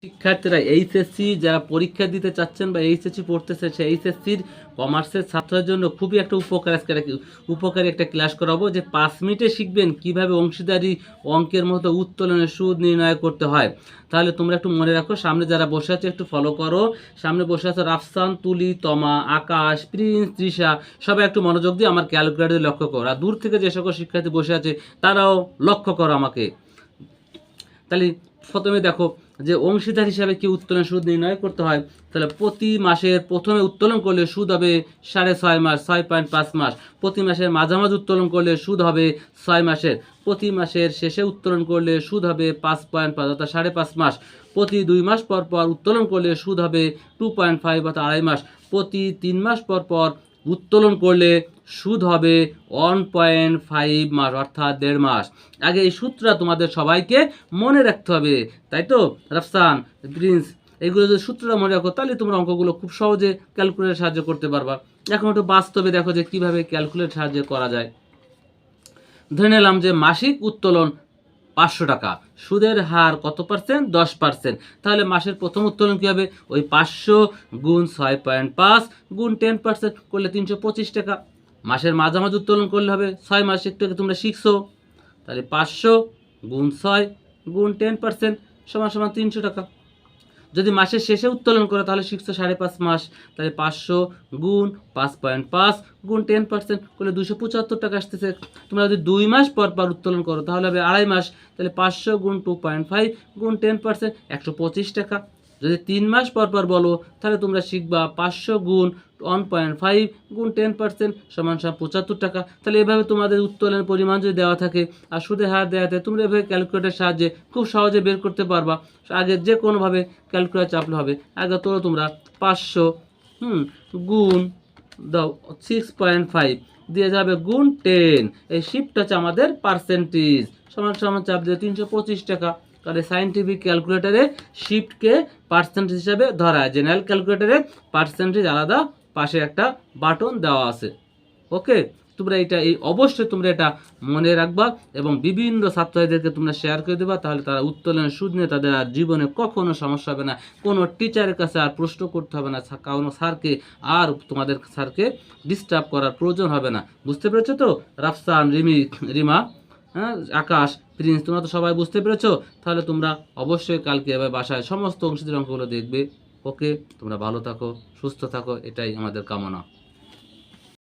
শিক্ষার্থীরা এইচএসসি যারা পরীক্ষা দিতে চাচ্ছেন বা এইচএসসি পড়তেছে সেই এইচএসসির কমার্সের ছাত্রদের জন্য খুবই একটা উপকারী একটা ক্লাস করাবো, যে 5 মিনিটে শিখবেন কিভাবে অংশীদারি অঙ্কের মতো উত্তোলনের সুদ নির্ণয় করতে হয়। তাহলে তোমরা একটু মনে রাখো, সামনে যারা বসে আছে একটু ফলো করো। সামনে বসে আছে রাফসান, তুলি, তমা, আকাশ, প্রিন্স, তৃষা, সবাই একটু মনোযোগ দিয়ে আমার ক্যালকুলেটরে লক্ষ্য করো। আর দূর থেকে যে সকল শিক্ষার্থী বসে আছে তারাও লক্ষ্য করো আমাকে। তাহলে প্রথমে দেখো যে অংশীদার হিসাবে কি উত্তোলন সুদ নির্ণয় করতে হয়। তাহলে প্রতি মাসের প্রথমে উত্তোলন করলে সুদ হবে 6.5 মাস, 6.5 মাস। প্রতি মাসের মাঝামাঝি উত্তোলন করলে সুদ হবে 6 মাসের। প্রতি মাসের শেষে উত্তোলন করলে সুদ হবে 5.5 অর্থাৎ 5.5 মাস। প্রতি 2 মাস পর পর উত্তোলন করলে সুদ হবে 2.5 অর্থাৎ 2.5 মাস। প্রতি 3 মাস পর পর উত্তোলন করলে সুদ হবে 1.5 মাস অর্থাৎ 1.5 মাস। আগে এই সূত্রটা তোমাদের সবাইকে মনে রাখতে হবে, তাই তো রাফসান, প্রিন্স? এইগুলো যদি সূত্রটা মনে রাখো তাহলে তোমরা অঙ্কগুলো খুব সহজে ক্যালকুলেটর সাহায্য করতে পারবা। এখন একটু বাস্তবে দেখো যে কিভাবে ক্যালকুলেটর সাহায্যে করা যায়। ধরে নিলাম যে মাসিক উত্তোলন 500 টাকা, সুদের হার কত পার্সেন্ট? 10%। তাহলে মাসের প্রথম উত্তোলন কী হবে? ওই 500 গুণ 6.5 গুণ 10% করলে 325 টাকা। মাসের মাঝামাঝি উত্তোলন করলে হবে 6 মাস, একটু আগে তোমরা শিখছো। তাহলে 500 গুণ 6 গুণ 10% সমান সমান 300 টাকা। যদি মাসের শেষে উত্তোলন করো তাহলে শিখছো 5.5 মাস। তাহলে 500 গুণ 5.5 গুণ 10% করলে 275 টাকা আসতেছে। তোমরা যদি 2 মাস পর পর উত্তোলন করো তাহলে হবে 2.5 মাস। তাহলে 500 গুণ 2.5 গুণ 10% 125 টাকা। যদি 3 মাস পর পর বলো তাহলে তোমরা শিখবা 500 গুণ 1.5 গুণ 10% সমান 75 টাকা। তাহলে এভাবে তোমাদের উত্তোলনের পরিমাণ যদি দেওয়া থাকে আর সুদের হার দেওয়া থাকে, তোমরা এভাবে ক্যালকুলেটরের সাহায্যে খুব সহজে বের করতে পারবা। আগে যে কোনোভাবে ক্যালকুলেটর চাপলে হবে। আগে তোমরা 500 গুণ দাও 6.5 দিয়ে যাবে গুণ 10, এই শিফট হচ্ছে আমাদের পার্সেন্টেজ, সমান সমান চাপ দিয়ে 325 টাকা। তাহলে সায়েন্টিফিক ক্যালকুলেটরে শিফটকে পার্সেন্টেজ হিসাবে ধরা হয়, জেনারেল ক্যালকুলেটরে পার্সেন্টেজ আলাদা, পাশে একটা বাটন দেওয়া আছে। ওকে, তোমরা অবশ্যই তোমরা এটা মনে রাখবা এবং বিভিন্ন ছাত্রছাত্রীদেরকে তোমরা শেয়ার করে দেবা। তাহলে তারা উত্তোলনের সুদ নিয়ে তাদের আর জীবনে কখনো সমস্যা হবে না। কোনো টিচারের কাছে আর প্রশ্ন করতে হবে না, কোনো স্যারকে আর তোমাদের স্যারকে ডিস্টার্ব করার প্রয়োজন হবে না। বুঝতে পেরেছো তো রাফসান, রিমা, হ্যাঁ, আকাশ, প্রিন্স, তোমরা তো সবাই বুঝতে পেরেছো। তাহলে তোমরা অবশ্যই কালকে এবার বাসায় সমস্ত অংশীদার অঙ্কগুলো দেখবে। ওকে, তোমরা ভালো থাকো, সুস্থ থাকো, এটাই আমাদের কামনা।